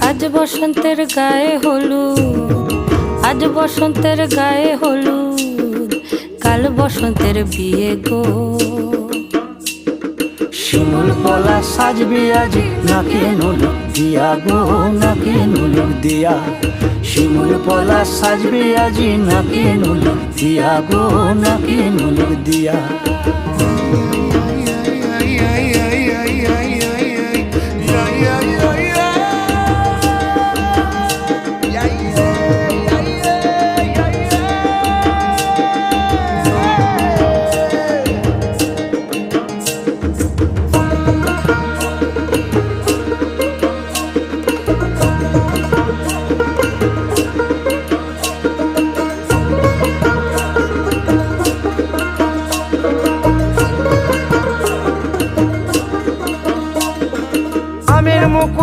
আজ বসন্তের গায়ে হলুদ, আজ বসন্তের গায়ে হলুদ, কাল বসন্তের বিয়ে গো। শিমুল পলা সাজবে আজি নাকে নুলুক দিয়া গো, নাকে নুলুক দিয়া। শিমুল পলা সাজবে আজি নাকে নুলুক দিয়া গো, নাকে নুলুক দিয়া।